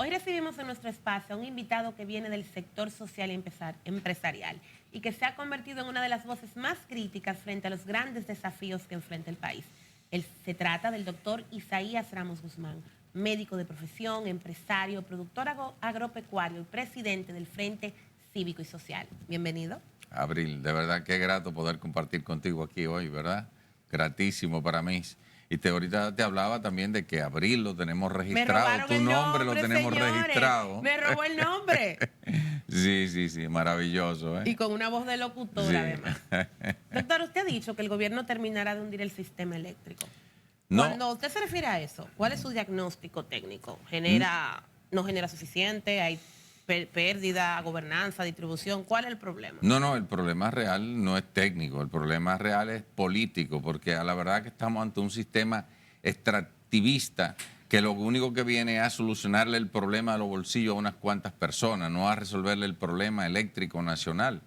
Hoy recibimos en nuestro espacio a un invitado que viene del sector social y empresarial y que se ha convertido en una de las voces más críticas frente a los grandes desafíos que enfrenta el país. Se trata del doctor Isaías Ramos Guzmán, médico de profesión, empresario, productor agropecuario y presidente del Frente Cívico y Social. Bienvenido. Abril, de verdad que grato poder compartir contigo aquí hoy, ¿verdad? Gratísimo para mí. Y ahorita te hablaba también de que Abril lo tenemos registrado, tu nombre lo tenemos registrado. Me robó el nombre. Sí, maravilloso, ¿eh? Y con una voz de locutora, Sí. además. Doctor, usted ha dicho que el gobierno terminará de hundir el sistema eléctrico. No, Cuando usted se refiere a eso, ¿cuál es su diagnóstico técnico? ¿No genera suficiente? ¿Hay pérdida, gobernanza, distribución? ¿Cuál es el problema? no, el problema real no es técnico, el problema real es político, porque a la verdad que estamos ante un sistema extractivista que lo único que viene es a solucionarle el problema de los bolsillos a unas cuantas personas, no a resolverle el problema eléctrico nacional.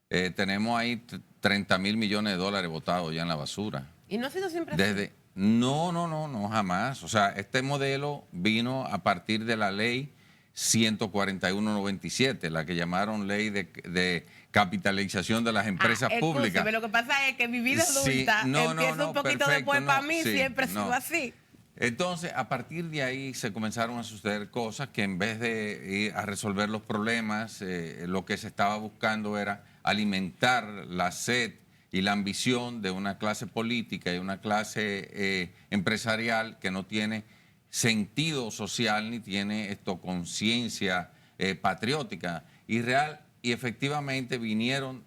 Tenemos ahí 30.000 millones de dólares botados ya en la basura. ¿Y no ha sido siempre así? No, jamás. O sea, este modelo vino a partir de la ley 141-97, la que llamaron ley de capitalización de las empresas públicas. Lo que pasa es que mi vida adulta empieza un poquito después para mí, siempre ha sido así. Entonces, a partir de ahí se comenzaron a suceder cosas que en vez de ir a resolver los problemas, lo que se estaba buscando era alimentar la sed y la ambición de una clase política y una clase empresarial que no tiene sentido social ni tiene conciencia patriótica y efectivamente vinieron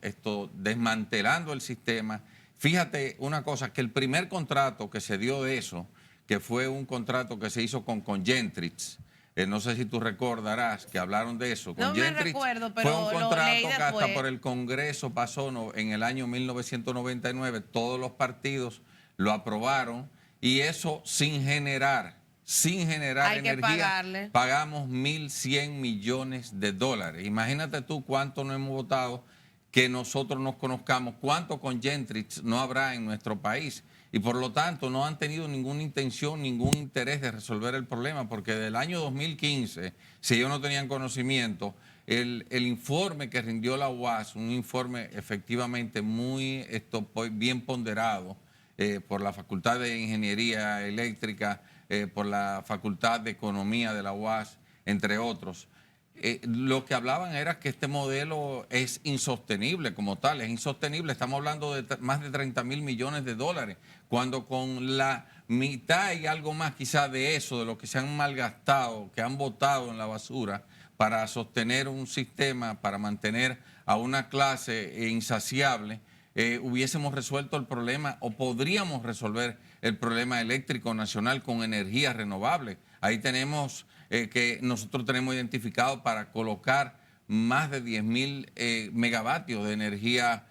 desmantelando el sistema. Fíjate una cosa, que el primer contrato que se dio de eso, que fue un contrato que se hizo con Gentrix, no sé si tú recordarás que hablaron de eso. No me recuerdo, pero fue un contrato que hasta después. por el Congreso pasó en el año 1999, todos los partidos lo aprobaron y eso sin generar Hay que energía, pagarle. pagamos 1.100 millones de dólares. Imagínate tú cuánto no hemos votado, que nosotros nos conozcamos, cuánto con Gentrix no habrá en nuestro país. Y por lo tanto no han tenido ninguna intención, ningún interés de resolver el problema, porque del año 2015, si ellos no tenían conocimiento, el informe que rindió la UAS, un informe efectivamente muy bien ponderado por la Facultad de Ingeniería Eléctrica, por la Facultad de Economía de la UAS, entre otros, lo que hablaban era que este modelo es insostenible como tal, es insostenible. Estamos hablando de más de 30.000 millones de dólares, cuando con la mitad y algo más quizás de eso, de lo que se han malgastado, que han botado en la basura para sostener un sistema, para mantener a una clase insaciable, hubiésemos resuelto el problema o podríamos resolver el problema eléctrico nacional con energías renovables. Ahí tenemos que nosotros tenemos identificado para colocar más de 10.000 megavatios de energía,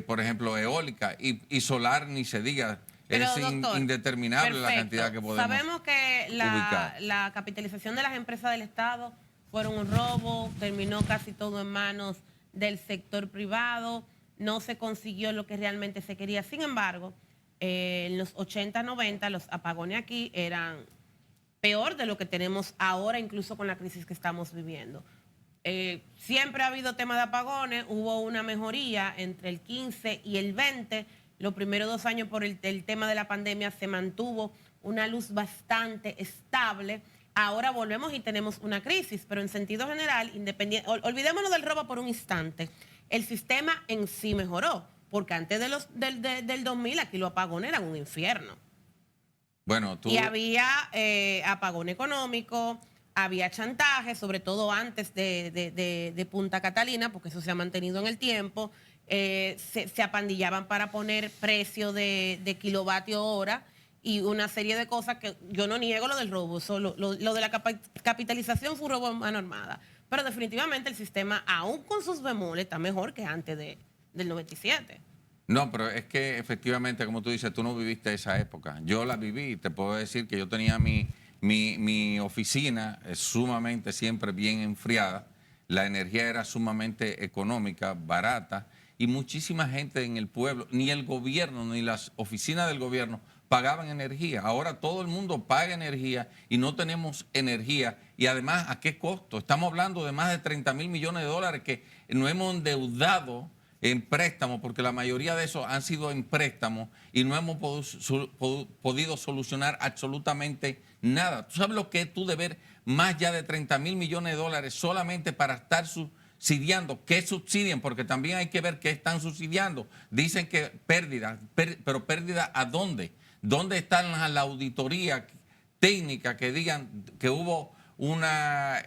por ejemplo, eólica y solar, ni se diga. Pero, es doctor, indeterminable perfecto. La cantidad que podemos Sabemos que la capitalización de las empresas del Estado fueron un robo, terminó casi todo en manos del sector privado, no se consiguió lo que realmente se quería. Sin embargo, en los 80, 90, los apagones aquí eran peor de lo que tenemos ahora, incluso con la crisis que estamos viviendo. Siempre ha habido tema de apagones, hubo una mejoría entre el 15 y el 20. Los primeros 2 años por el tema de la pandemia se mantuvo una luz bastante estable. Ahora volvemos y tenemos una crisis, pero en sentido general, olvidémonos del robo por un instante. El sistema en sí mejoró, porque antes del 2000 aquí los apagones eran un infierno. Bueno, y había apagón económico, había chantaje, sobre todo antes de Punta Catalina, porque eso se ha mantenido en el tiempo. Se apandillaban para poner precio de kilovatio hora y una serie de cosas que yo no niego lo del robo. Lo de la capitalización fue un robo a mano armada. Pero definitivamente el sistema, aún con sus bemoles, está mejor que antes del 97. No, pero es que efectivamente, como tú dices, tú no viviste esa época. Yo la viví. Te puedo decir que yo tenía mi oficina sumamente siempre bien enfriada. La energía era sumamente económica, barata. Y muchísima gente en el pueblo, ni el gobierno, ni las oficinas del gobierno pagaban energía. Ahora todo el mundo paga energía y no tenemos energía. Y además, ¿a qué costo? Estamos hablando de más de 30 mil millones de dólares que nos hemos endeudado en préstamos, porque la mayoría de esos han sido en préstamos y no hemos podido solucionar absolutamente nada. ¿Tú sabes lo que es tú deber más ya de 30 mil millones de dólares solamente para estar subsidiando? ¿Qué subsidian? Porque también hay que ver qué están subsidiando. Dicen que pérdida, pero pérdida ¿a dónde? ¿Dónde están la auditoría técnica que digan que hubo una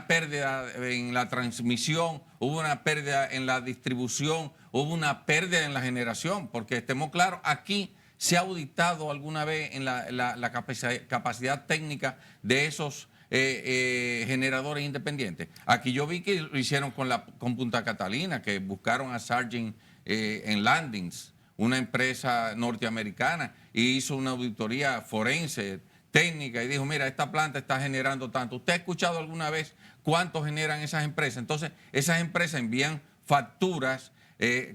pérdida en la transmisión, hubo una pérdida en la distribución, hubo una pérdida en la generación? Porque estemos claros, aquí se ha auditado alguna vez en la capacidad técnica de esos generadores independientes. Aquí yo vi que lo hicieron con Punta Catalina, que buscaron a Sargent en Landings, una empresa norteamericana, y hizo una auditoría forense técnica y dijo, mira, esta planta está generando tanto. ¿Usted ha escuchado alguna vez cuánto generan esas empresas? Entonces, esas empresas envían facturas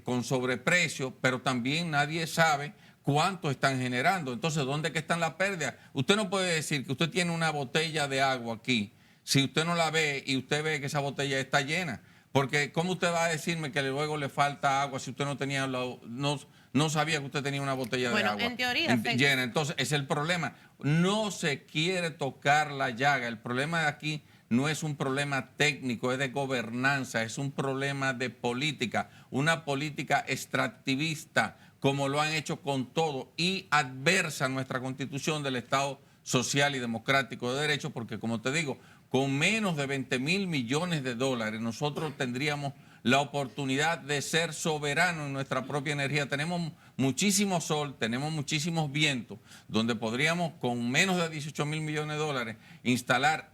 con sobreprecio, pero también nadie sabe cuánto están generando. Entonces, ¿dónde que están las pérdidas? Usted no puede decir que usted tiene una botella de agua aquí, si usted no la ve y usted ve que esa botella está llena. Porque ¿cómo usted va a decirme que luego le falta agua si usted no tenía no sabía que usted tenía una botella de agua? Bueno, en teoría llena? Entonces, es el problema. No se quiere tocar la llaga. El problema de aquí no es un problema técnico, es de gobernanza, es un problema de política, una política extractivista, como lo han hecho con todo, y adversa a nuestra Constitución del Estado social y democrático de derecho, porque como te digo, con menos de 20 mil millones de dólares nosotros tendríamos la oportunidad de ser soberanos en nuestra propia energía. Tenemos muchísimo sol, tenemos muchísimos vientos, donde podríamos con menos de 18 mil millones de dólares instalar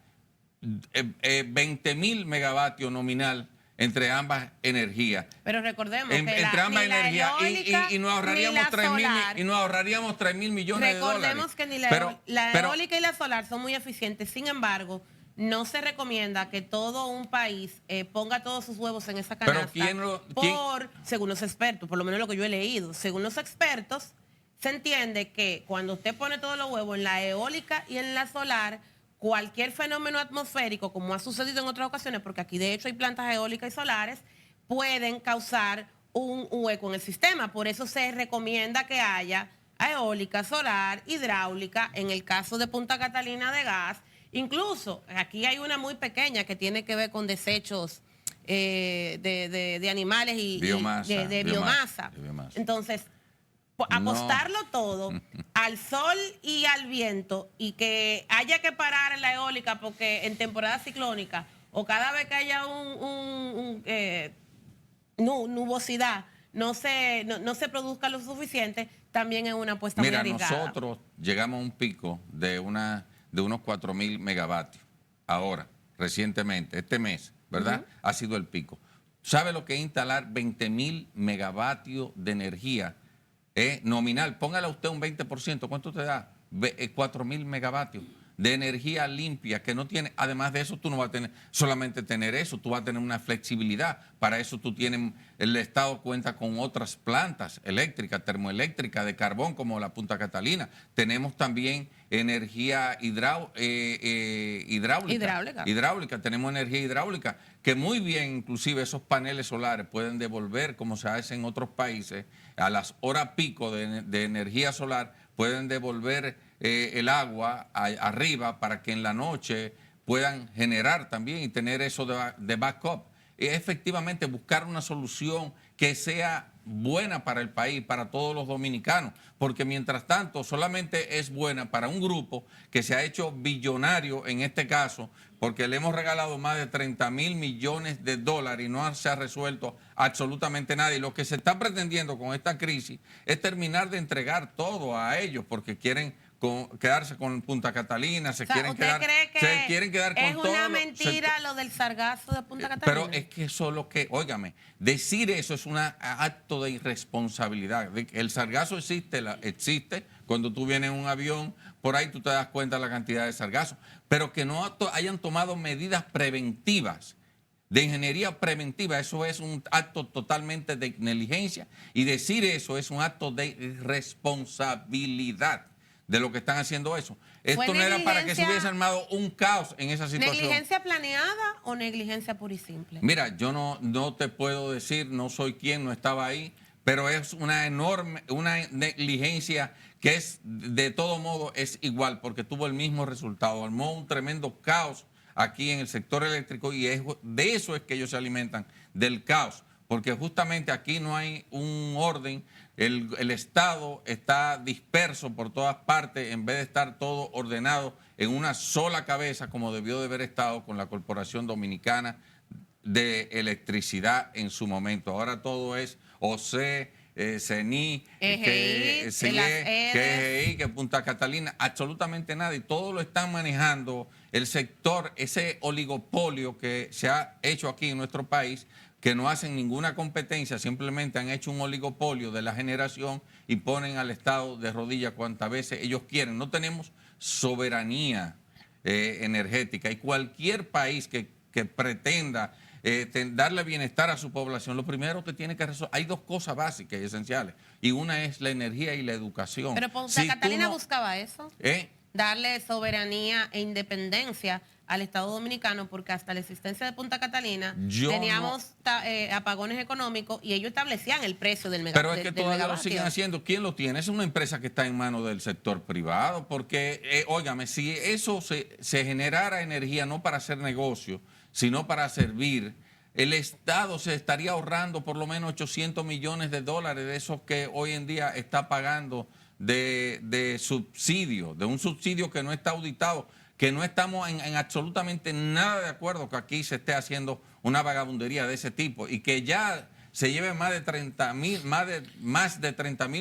20 mil megavatios nominal entre ambas energías. Pero recordemos que entre ambas energías y nos ahorraríamos 3 mil millones de dólares. Recordemos que ni la eólica y la solar son muy eficientes. Sin embargo, no se recomienda que todo un país ponga todos sus huevos en esa canasta. Según los expertos, por lo menos lo que yo he leído, según los expertos, se entiende que cuando usted pone todos los huevos en la eólica y en la solar, cualquier fenómeno atmosférico, como ha sucedido en otras ocasiones, porque aquí de hecho hay plantas eólicas y solares, pueden causar un hueco en el sistema. Por eso se recomienda que haya eólica, solar, hidráulica, en el caso de Punta Catalina de gas. Incluso aquí hay una muy pequeña que tiene que ver con desechos de animales y de biomasa. Entonces, apostarlo todo al sol y al viento, y que haya que parar en la eólica porque en temporada ciclónica o cada vez que haya nubosidad no se produzca lo suficiente, también es una apuesta muy arriesgada. Nosotros llegamos a un pico de unos 4 mil megavatios. Ahora, recientemente, este mes, ¿verdad? Ha sido el pico. ¿Sabe lo que es instalar 20 mil megavatios de energía nominal? Póngale usted un 20%. ¿Cuánto te da? 4 mil megavatios de energía limpia, que no tiene. Además de eso, tú no vas a tener solamente tener eso, tú vas a tener una flexibilidad. Para eso tú tienes, el Estado cuenta con otras plantas eléctricas, termoeléctricas, de carbón, como la Punta Catalina. Tenemos también energía hidráulica. Tenemos energía hidráulica, que muy bien, inclusive esos paneles solares pueden devolver, como se hace en otros países, a las horas pico de energía solar, pueden devolver el agua arriba para que en la noche puedan generar también y tener eso de backup. Efectivamente, buscar una solución que sea buena para el país, para todos los dominicanos, porque mientras tanto solamente es buena para un grupo que se ha hecho billonario en este caso, porque le hemos regalado más de 30 mil millones de dólares y no se ha resuelto absolutamente nada. Y lo que se está pretendiendo con esta crisis es terminar de entregar todo a ellos, porque quieren quedarse con Punta Catalina, quieren quedar con todo. ¿Es una mentira lo del sargazo de Punta Catalina? Pero es que eso es lo que, óigame, decir eso es un acto de irresponsabilidad. El sargazo existe cuando tú vienes en un avión, por ahí tú te das cuenta de la cantidad de sargazo, pero que no hayan tomado medidas preventivas de ingeniería preventiva. Eso es un acto totalmente de negligencia y decir eso es un acto de irresponsabilidad de lo que están haciendo eso. Esto no era para que se hubiese armado un caos en esa situación. ¿Negligencia planeada o negligencia pura y simple? Mira, yo no te puedo decir, no soy quien, no estaba ahí, pero es una enorme, una negligencia que es, de todo modo, es igual, porque tuvo el mismo resultado, armó un tremendo caos aquí en el sector eléctrico y de eso es que ellos se alimentan, del caos, porque justamente aquí no hay un orden, el Estado está disperso por todas partes en vez de estar todo ordenado en una sola cabeza como debió de haber estado con la Corporación Dominicana de Electricidad en su momento. Ahora todo es OCE, CENI, EGI, que Punta Catalina, absolutamente nada. Y todo lo están manejando el sector, ese oligopolio que se ha hecho aquí en nuestro país, que no hacen ninguna competencia, simplemente han hecho un oligopolio de la generación y ponen al Estado de rodillas cuantas veces ellos quieren. No tenemos soberanía energética y cualquier país que pretenda darle bienestar a su población, lo primero que tiene que resolver, hay dos cosas básicas y esenciales, y una es la energía y la educación. Pero Punta Catalina buscaba eso, darle soberanía e independencia al Estado Dominicano, porque hasta la existencia de Punta Catalina teníamos apagones económicos y ellos establecían el precio del megavatio. Pero es que todavía lo siguen haciendo. ¿Quién lo tiene? Es una empresa que está en manos del sector privado, porque, óigame, si eso se generara energía no para hacer negocio, sino para servir, el Estado se estaría ahorrando por lo menos 800 millones de dólares de esos que hoy en día está pagando de subsidio, de un subsidio que no está auditado, que no estamos en absolutamente nada de acuerdo que aquí se esté haciendo una vagabundería de ese tipo y que ya se lleve más de 30 mil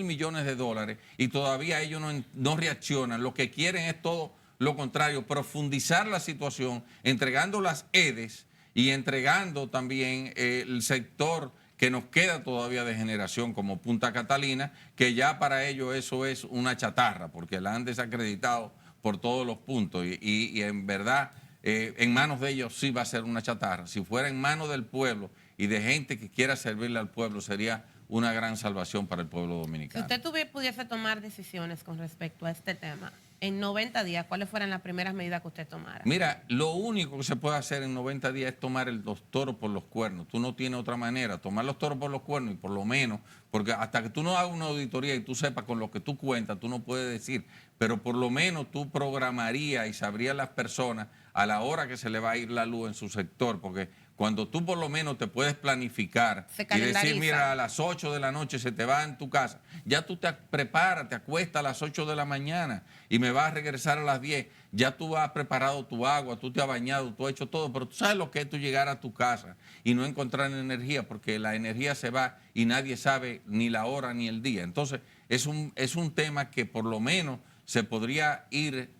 millones de dólares y todavía ellos no reaccionan. Lo que quieren es todo lo contrario, profundizar la situación, entregando las EDES y entregando también el sector que nos queda todavía de generación como Punta Catalina, que ya para ellos eso es una chatarra, porque la han desacreditado por todos los puntos y en verdad en manos de ellos sí va a ser una chatarra. Si fuera en manos del pueblo y de gente que quiera servirle al pueblo, sería una gran salvación para el pueblo dominicano. Si usted pudiese tomar decisiones con respecto a este tema, en 90 días, ¿cuáles fueran las primeras medidas que usted tomara? Mira, lo único que se puede hacer en 90 días es tomar los toros por los cuernos. Tú no tienes otra manera. Tomar los toros por los cuernos y por lo menos, porque hasta que tú no hagas una auditoría y tú sepas con lo que tú cuentas, tú no puedes decir, pero por lo menos tú programarías y sabrías las personas a la hora que se le va a ir la luz en su sector, porque cuando tú por lo menos te puedes planificar y decir, mira, a las 8 de la noche se te va en tu casa, ya tú te preparas, te acuestas a las 8 de la mañana y me vas a regresar a las 10, ya tú has preparado tu agua, tú te has bañado, tú has hecho todo, pero tú sabes lo que es tú llegar a tu casa y no encontrar energía, porque la energía se va y nadie sabe ni la hora ni el día. Entonces, es un tema que por lo menos se podría ir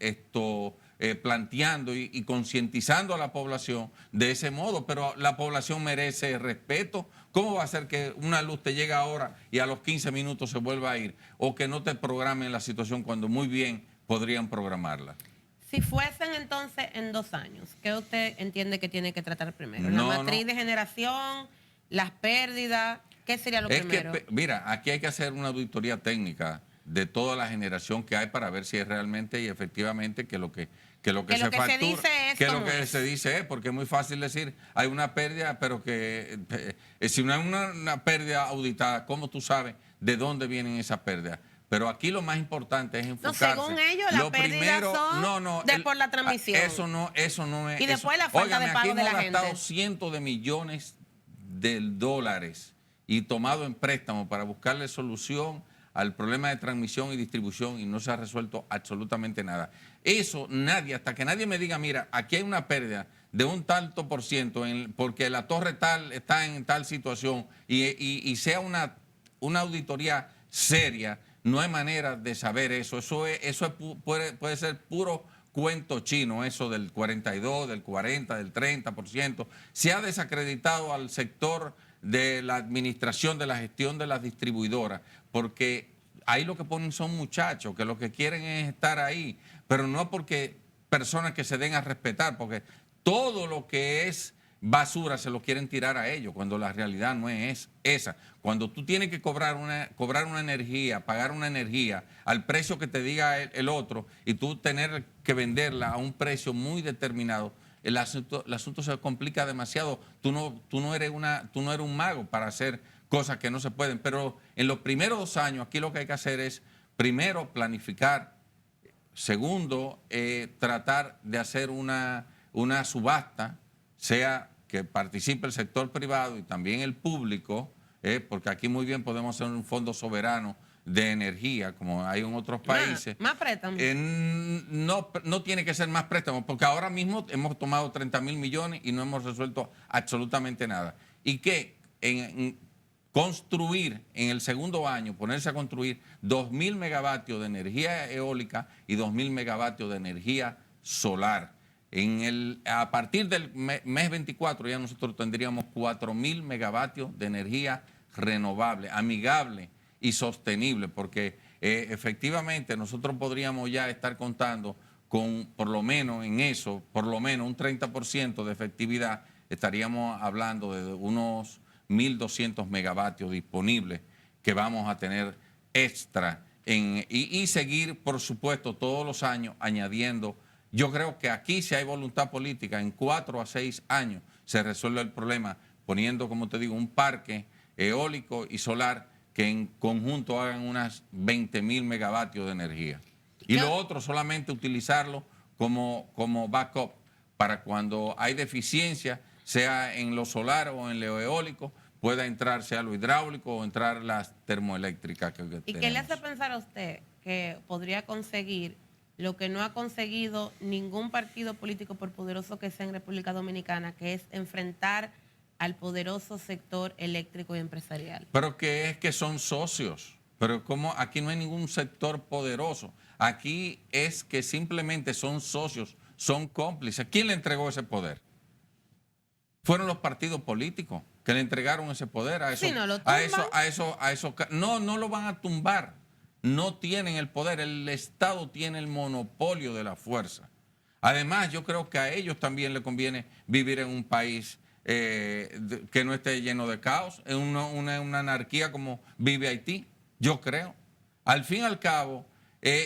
planteando y concientizando a la población de ese modo, pero la población merece respeto. ¿Cómo va a ser que una luz te llega ahora y a los 15 minutos se vuelva a ir? O que no te programen la situación cuando muy bien podrían programarla. Si fuesen entonces en 2 años, ¿qué usted entiende que tiene que tratar primero? ¿La matriz de generación, las pérdidas? ¿Qué sería lo primero? Mira, aquí hay que hacer una auditoría técnica de toda la generación que hay para ver si es realmente y efectivamente que lo que se dice es, porque es muy fácil decir, hay una pérdida, pero que si no hay una pérdida auditada, ¿cómo tú sabes de dónde vienen esas pérdidas? Pero aquí lo más importante es enfocarse. No, según ellos, las pérdidas son por la transmisión. Eso no es. Y después la falta de pago de la gente. Aquí hemos gastado cientos de millones de dólares y tomado en préstamo para buscarle solución al problema de transmisión y distribución y no se ha resuelto absolutamente nada. Eso nadie, hasta que nadie me diga, mira, aquí hay una pérdida de un tanto por ciento porque la torre tal está en tal situación y sea una auditoría seria, no hay manera de saber eso. Puede ser puro cuento chino, eso del 42, del 40, del 30%. Se ha desacreditado al sector de la administración, de la gestión de las distribuidoras, porque ahí lo que ponen son muchachos que lo que quieren es estar ahí, pero no porque personas que se den a respetar, porque todo lo que es basura se lo quieren tirar a ellos, cuando la realidad no es esa. Cuando tú tienes que cobrar una energía, pagar una energía al precio que te diga el otro y tú tener que venderla a un precio muy determinado, el asunto se complica demasiado. Tú no eres un mago para hacer cosas que no se pueden. Pero en los primeros 2 años, aquí lo que hay que hacer es, primero, planificar. Segundo, tratar de hacer una subasta, sea que participe el sector privado y también el público, porque aquí muy bien podemos hacer un fondo soberano de energía, como hay en otros países. Más préstamos. No tiene que ser más préstamos, porque ahora mismo hemos tomado 30.000 millones y no hemos resuelto absolutamente nada. Y que construir en el segundo año, ponerse a construir 2.000 megavatios de energía eólica y 2.000 megavatios de energía solar. A partir del mes 24 ya nosotros tendríamos 4.000 megavatios de energía renovable, amigable y sostenible, porque efectivamente nosotros podríamos ya estar contando con, por lo menos en eso, por lo menos un 30% de efectividad. Estaríamos hablando de unos 1.200 megavatios disponibles que vamos a tener extra y seguir, por supuesto, todos los años añadiendo. Yo creo que aquí, si hay voluntad política, en 4 a 6 años se resuelve el problema poniendo, como te digo, un parque eólico y solar que en conjunto hagan unas 20.000 megavatios de energía. Y lo otro, solamente utilizarlo como backup para cuando hay deficiencia, sea en lo solar o en lo eólico, pueda entrar, sea lo hidráulico o entrar las termoeléctricas que tenemos. ¿Y qué le hace pensar a usted que podría conseguir lo que no ha conseguido ningún partido político, por poderoso que sea en República Dominicana, que es enfrentar al poderoso sector eléctrico y empresarial? Pero que es que son socios. Pero como aquí no hay ningún sector poderoso. Aquí es que simplemente son socios, son cómplices. ¿Quién le entregó ese poder? Fueron los partidos políticos que le entregaron ese poder a eso. Sí, no lo tumban. No lo van a tumbar. No tienen el poder. El Estado tiene el monopolio de la fuerza. Además, yo creo que a ellos también les conviene vivir en un país que no esté lleno de caos, en una anarquía como vive Haití. Yo creo. Al fin y al cabo,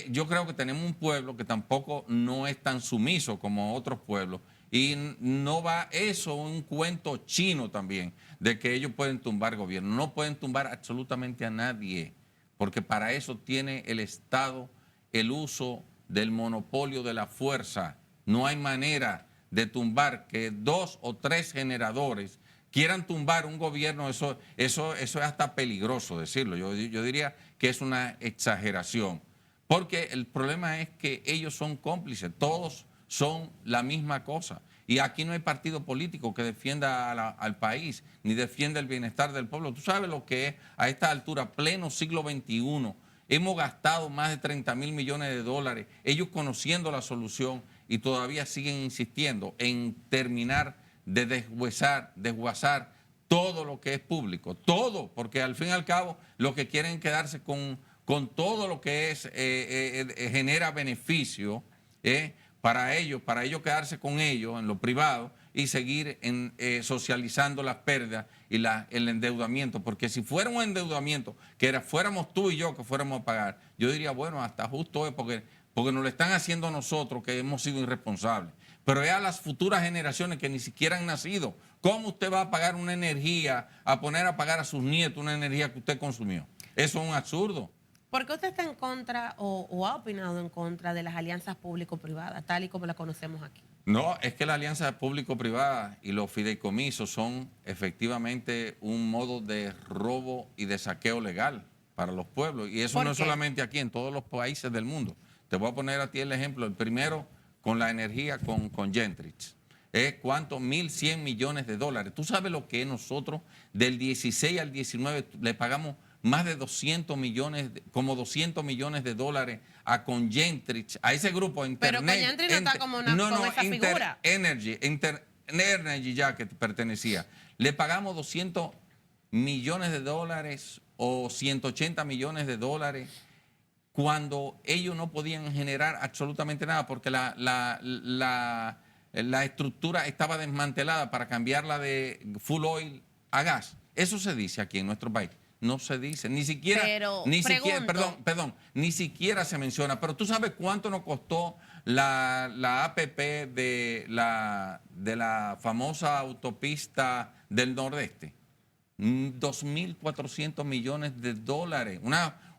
yo creo que tenemos un pueblo que tampoco no es tan sumiso como otros pueblos. Y no va eso, un cuento chino también, de que ellos pueden tumbar gobierno. No pueden tumbar absolutamente a nadie, porque para eso tiene el Estado el uso del monopolio de la fuerza. No hay manera de tumbar que 2 o 3 generadores quieran tumbar un gobierno. Eso es hasta peligroso decirlo. Yo diría que es una exageración, porque el problema es que ellos son cómplices, todos son la misma cosa. Y aquí no hay partido político que defienda al país, ni defienda el bienestar del pueblo. Tú sabes lo que es a esta altura, pleno siglo XXI. Hemos gastado más de 30.000 millones de dólares, ellos conociendo la solución y todavía siguen insistiendo en terminar de desguazar todo lo que es público. Todo, porque al fin y al cabo lo que quieren es quedarse con todo lo que es genera beneficio, para ellos quedarse con ellos en lo privado y seguir socializando las pérdidas y el endeudamiento. Porque si fuera un endeudamiento, fuéramos tú y yo que fuéramos a pagar, yo diría, bueno, hasta justo es porque nos lo están haciendo a nosotros que hemos sido irresponsables. Pero es a las futuras generaciones que ni siquiera han nacido. ¿Cómo usted va a pagar una energía, a poner a pagar a sus nietos una energía que usted consumió? Eso es un absurdo. ¿Por qué usted está en contra o ha opinado en contra de las alianzas público-privadas, tal y como las conocemos aquí? No, es que la alianza público-privada y los fideicomisos son efectivamente un modo de robo y de saqueo legal para los pueblos. Y eso no es solamente aquí, en todos los países del mundo. Te voy a poner a ti el ejemplo. El primero, con la energía, con Gentrix. ¿Cuánto? 1.100 millones de dólares. ¿Tú sabes lo que nosotros del 16 al 19 le pagamos más de 200 millones, como 200 millones de dólares a Congentrix, a ese grupo Internet? Pero Congentrix no está como con esa figura. Energy ya que pertenecía. Le pagamos 200 millones de dólares o 180 millones de dólares cuando ellos no podían generar absolutamente nada porque la la estructura estaba desmantelada para cambiarla de full oil a gas. Eso se dice aquí en nuestro país. No se dice, ni siquiera, perdón, ni siquiera se menciona. Pero tú sabes cuánto nos costó la APP de la famosa autopista del Nordeste. 2.400 millones de dólares.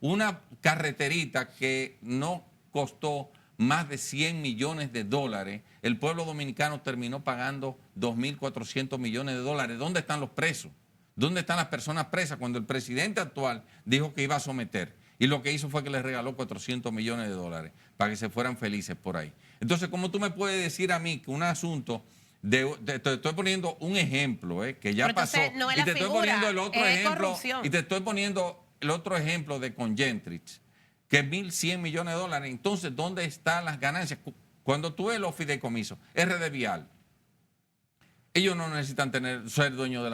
Una carreterita que no costó más de 100 millones de dólares. El pueblo dominicano terminó pagando 2.400 millones de dólares. ¿Dónde están los presos? ¿Dónde están las personas presas cuando el presidente actual dijo que iba a someter? Y lo que hizo fue que les regaló 400 millones de dólares para que se fueran felices por ahí. Entonces, ¿cómo tú me puedes decir a mí que un asunto... te estoy poniendo un ejemplo que ya pasó, no es y te estoy poniendo el otro ejemplo, corrupción. y te estoy poniendo el otro ejemplo de Congentrix, que es 1.100 millones de dólares. Entonces, ¿dónde están las ganancias? Cuando tú ves los fideicomisos, RD Vial, ellos no necesitan ser dueños de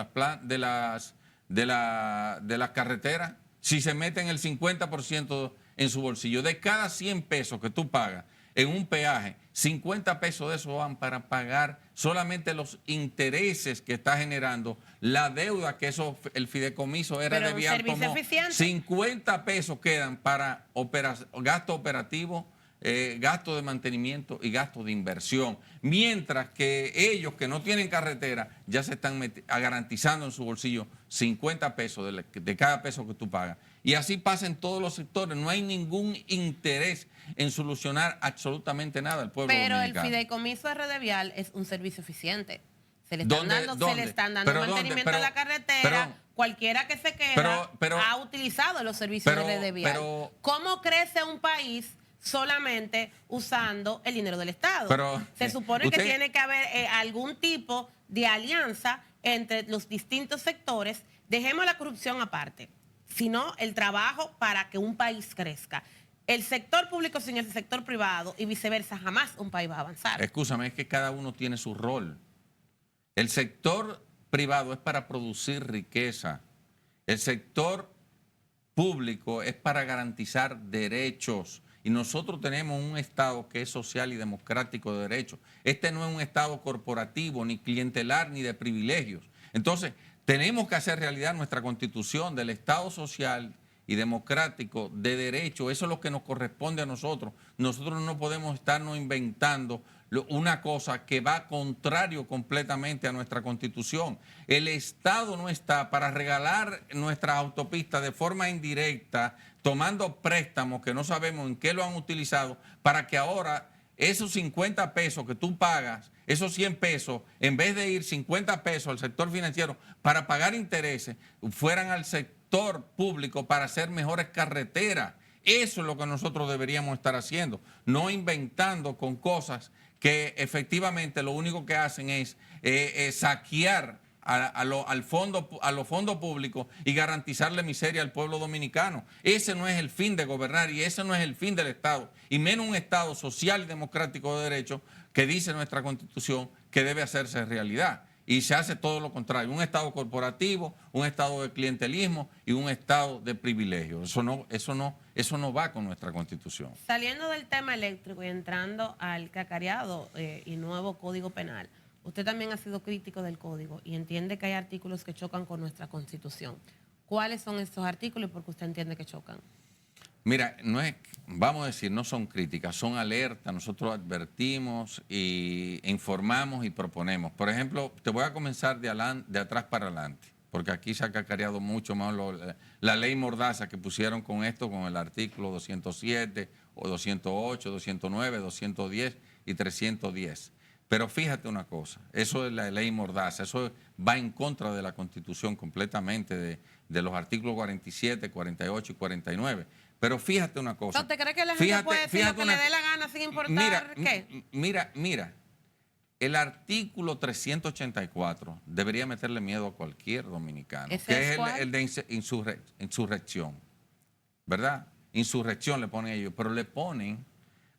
las carreteras. Si se meten el 50% en su bolsillo, de cada 100 pesos que tú pagas en un peaje, 50 pesos de eso van para pagar solamente los intereses que está generando la deuda que el fideicomiso RD Vial tomó. 50 pesos quedan para gasto operativo, gasto de mantenimiento y gasto de inversión. Mientras que ellos que no tienen carretera ya se están garantizando en su bolsillo 50 pesos de cada peso que tú pagas. Y así pasa en todos los sectores. No hay ningún interés en solucionar absolutamente nada al pueblo dominicano. Pero el fideicomiso RD Vial es un servicio eficiente. Se le están dando mantenimiento a la carretera. Cualquiera que se queja ha utilizado los servicios de RD Vial. ¿Cómo crece un país solamente usando el dinero del Estado? Se supone que tiene que haber algún tipo de alianza entre los distintos sectores. Dejemos la corrupción aparte, sino el trabajo para que un país crezca. El sector público sin el sector privado y viceversa, jamás un país va a avanzar. Escúchame, es que cada uno tiene su rol. El sector privado es para producir riqueza. El sector público es para garantizar derechos. Y nosotros tenemos un Estado que es social y democrático de derechos. Este no es un Estado corporativo, ni clientelar, ni de privilegios. Entonces, tenemos que hacer realidad nuestra Constitución del Estado social y democrático de derecho. Eso es lo que nos corresponde a nosotros. Nosotros no podemos estarnos inventando una cosa que va contrario completamente a nuestra Constitución. El Estado no está para regalar nuestras autopistas de forma indirecta, tomando préstamos que no sabemos en qué lo han utilizado, para que ahora esos 50 pesos que tú pagas, esos 100 pesos, en vez de ir 50 pesos al sector financiero para pagar intereses, fueran al sector público para hacer mejores carreteras. Eso es lo que nosotros deberíamos estar haciendo, no inventando con cosas que efectivamente lo único que hacen es saquear a los fondos públicos y garantizarle miseria al pueblo dominicano. Ese no es el fin de gobernar y ese no es el fin del Estado, y menos un Estado social y democrático de derecho que dice nuestra Constitución que debe hacerse realidad. Y se hace todo lo contrario, un Estado corporativo, un Estado de clientelismo y un Estado de privilegio. Eso no va con nuestra Constitución. Saliendo del tema eléctrico y entrando al cacareado y nuevo Código Penal, usted también ha sido crítico del Código y entiende que hay artículos que chocan con nuestra Constitución. ¿Cuáles son estos artículos y por qué usted entiende que chocan? Mira, vamos a decir, no son críticas, son alertas. Nosotros advertimos e informamos y proponemos. Por ejemplo, te voy a comenzar de atrás para adelante, porque aquí se ha cacareado mucho más la ley Mordaza que pusieron con esto, con el artículo 207 o 208, 209, 210 y 310. Pero fíjate una cosa, eso es la ley Mordaza, eso va en contra de la Constitución completamente, de los artículos 47, 48 y 49. Pero fíjate una cosa. ¿Usted cree que la gente puede decir lo que le dé la gana sin importar qué? Mira, el artículo 384 debería meterle miedo a cualquier dominicano, que es el de insurrección, ¿verdad? Insurrección le ponen ellos, pero le ponen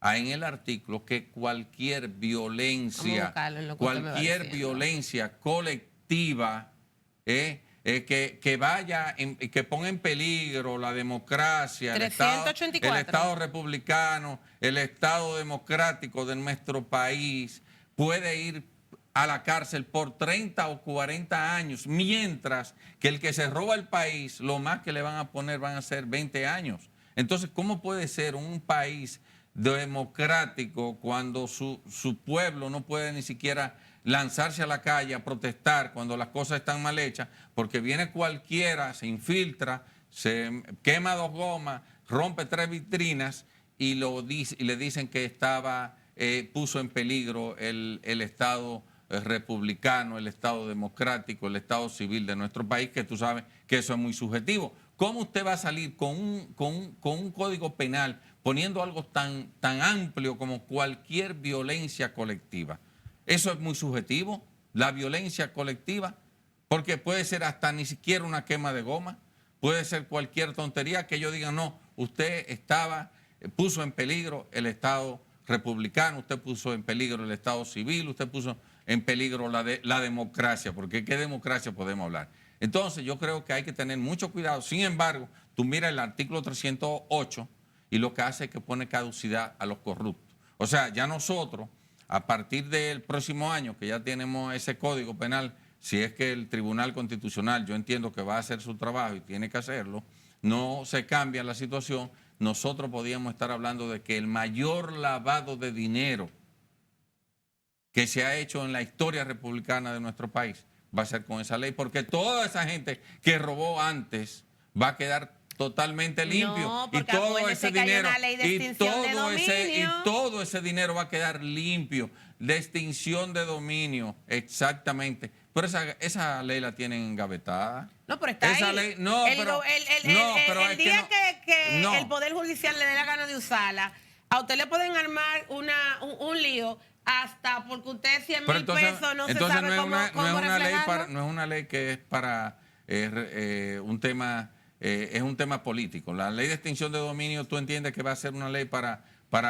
en el artículo que cualquier violencia colectiva que vaya, que ponga en peligro la democracia, el Estado republicano, el Estado democrático de nuestro país, puede ir a la cárcel por 30 o 40 años, mientras que el que se roba el país, lo más que le van a poner van a ser 20 años. Entonces, ¿cómo puede ser un país democrático cuando su pueblo no puede ni siquiera lanzarse a la calle a protestar cuando las cosas están mal hechas? Porque viene cualquiera, se infiltra, se quema 2 gomas, rompe 3 vitrinas y le dicen que puso en peligro el Estado republicano, el Estado democrático, el Estado civil de nuestro país, que tú sabes que eso es muy subjetivo. ¿Cómo usted va a salir con un código penal poniendo algo tan amplio como cualquier violencia colectiva? Eso es muy subjetivo, la violencia colectiva, porque puede ser hasta ni siquiera una quema de goma, puede ser cualquier tontería que yo diga, no, usted puso en peligro el Estado republicano, usted puso en peligro el Estado civil, usted puso en peligro la democracia, porque ¿qué democracia podemos hablar? Entonces yo creo que hay que tener mucho cuidado. Sin embargo, tú miras el artículo 308 y lo que hace es que pone caducidad a los corruptos. O sea, ya nosotros, a partir del próximo año, que ya tenemos ese código penal, si es que el Tribunal Constitucional, yo entiendo que va a hacer su trabajo y tiene que hacerlo, no se cambia la situación, nosotros podríamos estar hablando de que el mayor lavado de dinero que se ha hecho en la historia republicana de nuestro país va a ser con esa ley, porque toda esa gente que robó antes va a quedar totalmente limpio. No, porque y todo ese dinero y todo ese dinero va a quedar limpio, de extinción de dominio, exactamente. Pero esa ley la tienen engavetada. No, pero está esa ahí. Ley, no, el día que no. el Poder Judicial le dé la gana de usarla, a usted le pueden armar un lío hasta porque usted 100,000 pesos no se sabe cómo reflejarlo. No es una ley que es para un tema, es un tema político. La ley de extinción de dominio, tú entiendes que va a ser una ley para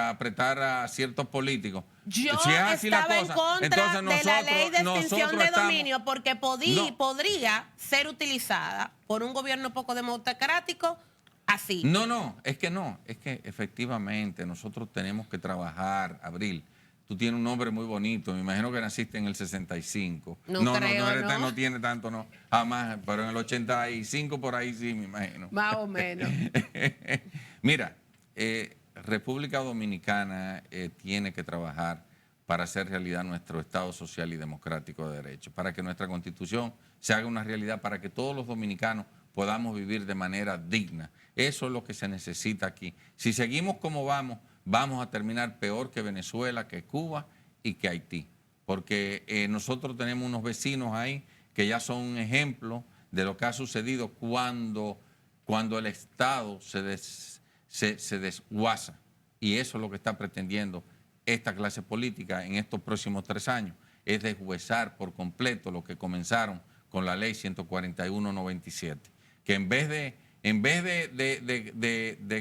apretar a ciertos políticos. Yo si es así estaba en contra de la ley de extinción de dominio porque podría ser utilizada por un gobierno poco democrático así. No, es que efectivamente nosotros tenemos que trabajar, Abril. Tú tienes un nombre muy bonito, me imagino que naciste en el 65. No tiene tanto, no, jamás, pero en el 85 por ahí sí, me imagino. Más o menos. Mira, República Dominicana tiene que trabajar para hacer realidad nuestro Estado social y democrático de derecho, para que nuestra Constitución se haga una realidad, para que todos los dominicanos podamos vivir de manera digna. Eso es lo que se necesita aquí. Si seguimos como vamos a terminar peor que Venezuela, que Cuba y que Haití, porque nosotros tenemos unos vecinos ahí que ya son un ejemplo de lo que ha sucedido cuando el Estado se desguaza, y eso es lo que está pretendiendo esta clase política en estos próximos 3 años, es deshuesar por completo lo que comenzaron con la ley 141-97, que en vez de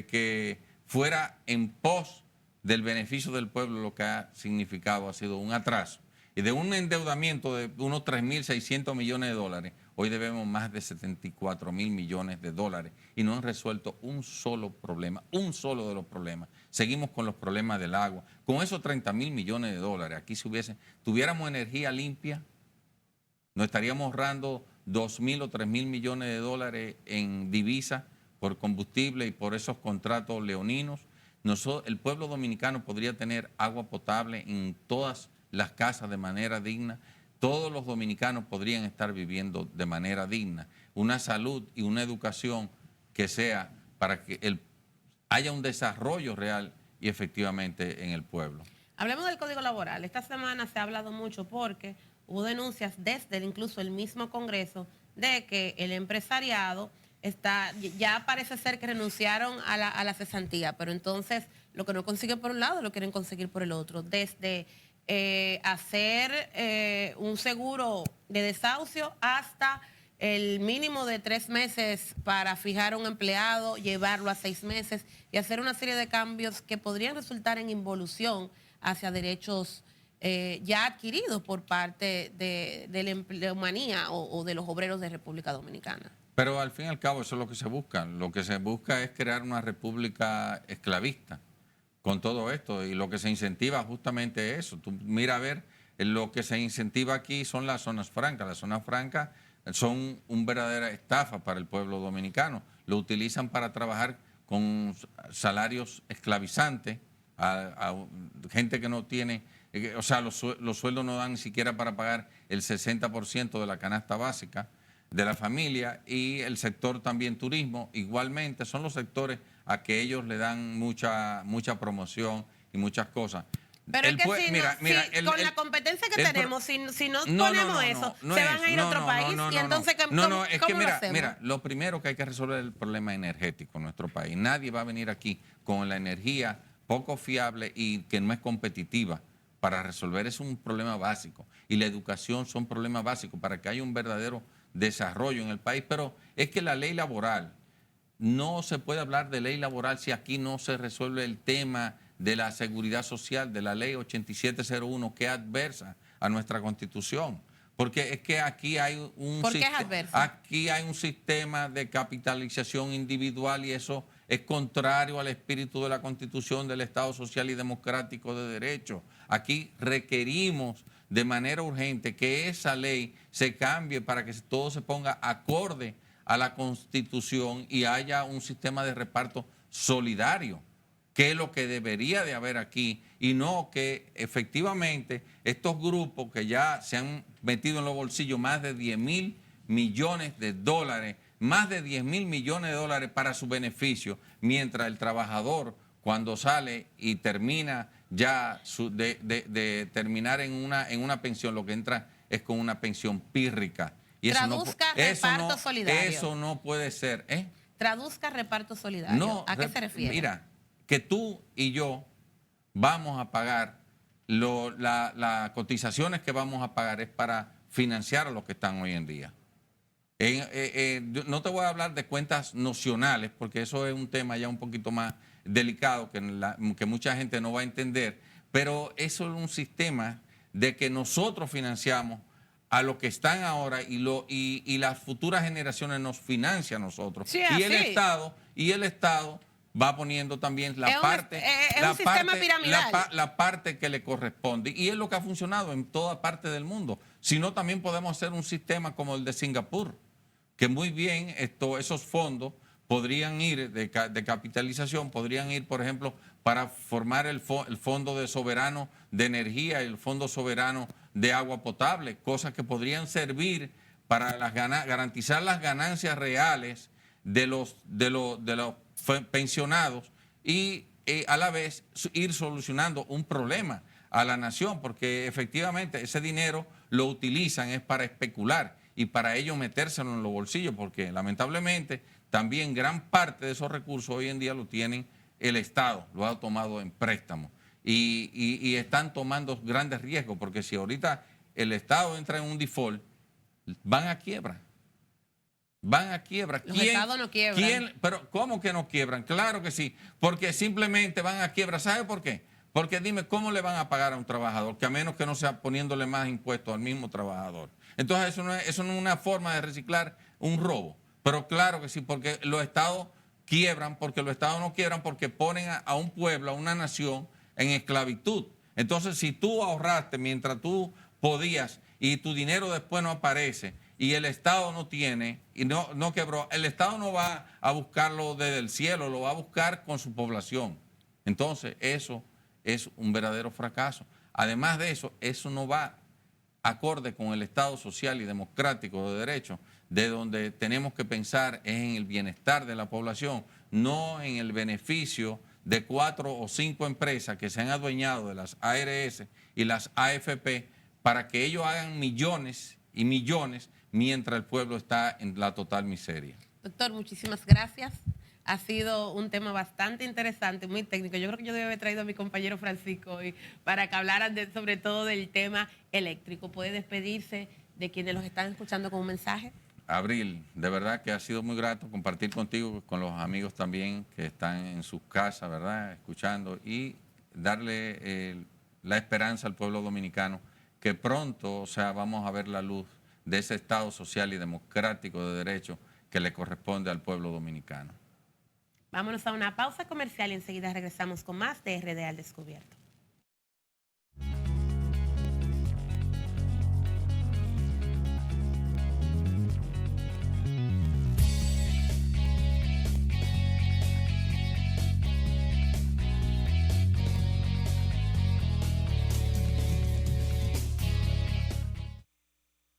que fuera en pos del beneficio del pueblo, lo que ha significado ha sido un atraso. Y de un endeudamiento de unos 3.600 millones de dólares, hoy debemos más de 74.000 millones de dólares y no han resuelto un solo problema, un solo de los problemas. Seguimos con los problemas del agua. Con esos 30.000 millones de dólares, aquí si tuviéramos energía limpia, nos estaríamos ahorrando 2.000 o 3.000 millones de dólares en divisas por combustible y por esos contratos leoninos. El pueblo dominicano podría tener agua potable en todas las casas de manera digna. Todos los dominicanos podrían estar viviendo de manera digna. Una salud y una educación que sea para que haya un desarrollo real y efectivamente en el pueblo. Hablemos del Código Laboral. Esta semana se ha hablado mucho porque hubo denuncias desde incluso el mismo Congreso de que el empresariado ya parece ser que renunciaron a la cesantía, pero entonces lo que no consiguen por un lado lo quieren conseguir por el otro, desde hacer un seguro de desahucio hasta el mínimo de 3 meses para fijar a un empleado, llevarlo a 6 meses y hacer una serie de cambios que podrían resultar en involución hacia derechos ya adquiridos por parte de la empleomanía o de los obreros de República Dominicana. Pero al fin y al cabo eso es lo que se busca. Lo que se busca es crear una república esclavista con todo esto, y lo que se incentiva justamente es eso. Tú mira a ver lo que se incentiva aquí son las zonas francas. Las zonas francas son una verdadera estafa para el pueblo dominicano. Lo utilizan para trabajar con salarios esclavizantes a gente que no tiene, o sea, los sueldos no dan ni siquiera para pagar el 60% de la canasta básica de la familia, y el sector también turismo igualmente son los sectores a que ellos le dan mucha promoción y muchas cosas. Pero es que con la competencia que tenemos, si no ponemos eso, se van a ir a otro país y entonces ¿cómo lo hacemos? Mira, lo primero que hay que resolver es el problema energético en nuestro país. Nadie va a venir aquí con la energía poco fiable y que no es competitiva para resolver. Es un problema básico, y la educación son problemas básicos para que haya un verdadero desarrollo en el país. Pero es que la ley laboral, no se puede hablar de ley laboral si aquí no se resuelve el tema de la seguridad social, de la ley 8701, que es adversa a nuestra Constitución. Porque es que aquí hay aquí hay un sistema de capitalización individual, y eso es contrario al espíritu de la Constitución del Estado Social y Democrático de Derecho. Aquí requerimos de manera urgente que esa ley se cambie para que todo se ponga acorde a la Constitución y haya un sistema de reparto solidario, que es lo que debería de haber aquí, y no que efectivamente estos grupos que ya se han metido en los bolsillos más de 10.000 millones de dólares, más de 10.000 millones de dólares para su beneficio, mientras el trabajador, cuando sale y termina ya de terminar en una pensión, lo que entra es con una pensión pírrica. Y Traduzca reparto solidario. Eso no puede ser. Traduzca reparto solidario. No, ¿a qué se refiere? Mira, que tú y yo vamos a pagar, las cotizaciones que vamos a pagar es para financiar a los que están hoy en día. No te voy a hablar de cuentas nocionales, porque eso es un tema ya un poquito más delicado que mucha gente no va a entender, pero eso es un sistema de que nosotros financiamos a los que están ahora, y las futuras generaciones nos financian a nosotros. Sí, y el Estado va poniendo también la parte que le corresponde. Y es lo que ha funcionado en toda parte del mundo. Si no, también podemos hacer un sistema como el de Singapur, que muy bien esos fondos podrían ir de capitalización, podrían ir, por ejemplo, para formar el Fondo de Soberano de Energía y el Fondo Soberano de Agua Potable, cosas que podrían servir para garantizar las ganancias reales de los pensionados, y a la vez ir solucionando un problema a la nación, porque efectivamente ese dinero lo utilizan es para especular y para ellos metérselo en los bolsillos, porque lamentablemente también gran parte de esos recursos hoy en día lo tienen el Estado, lo ha tomado en préstamo, y están tomando grandes riesgos, porque si ahorita el Estado entra en un default, van a quiebra. Van a quiebra. Los estados no quiebran. Pero ¿cómo que no quiebran? Claro que sí, porque simplemente van a quiebra. ¿Sabe por qué? Porque dime, ¿cómo le van a pagar a un trabajador? Que a menos que no sea poniéndole más impuestos al mismo trabajador. Entonces eso no es una forma de reciclar un robo. Pero claro que sí, porque los estados quiebran, porque los estados no quiebran porque ponen a un pueblo, a una nación en esclavitud. Entonces, si tú ahorraste mientras tú podías y tu dinero después no aparece, y el Estado no tiene, y no quebró, el Estado no va a buscarlo desde el cielo, lo va a buscar con su población. Entonces, eso es un verdadero fracaso. Además de eso, eso no va acorde con el Estado social y democrático de derecho, de donde tenemos que pensar es en el bienestar de la población, no en el beneficio de 4 o 5 empresas que se han adueñado de las ARS y las AFP para que ellos hagan millones y millones, mientras el pueblo está en la total miseria. Doctor, muchísimas gracias. Ha sido un tema bastante interesante, muy técnico. Yo creo que yo debo haber traído a mi compañero Francisco hoy para que hablaran sobre todo del tema eléctrico. ¿Puede despedirse de quienes los están escuchando con un mensaje? Abril, de verdad que ha sido muy grato compartir contigo, con los amigos también que están en sus casas, ¿verdad?, escuchando, y darle la esperanza al pueblo dominicano que pronto, o sea, vamos a ver la luz de ese Estado social y democrático de derecho que le corresponde al pueblo dominicano. Vámonos a una pausa comercial y enseguida regresamos con más de RD al Descubierto.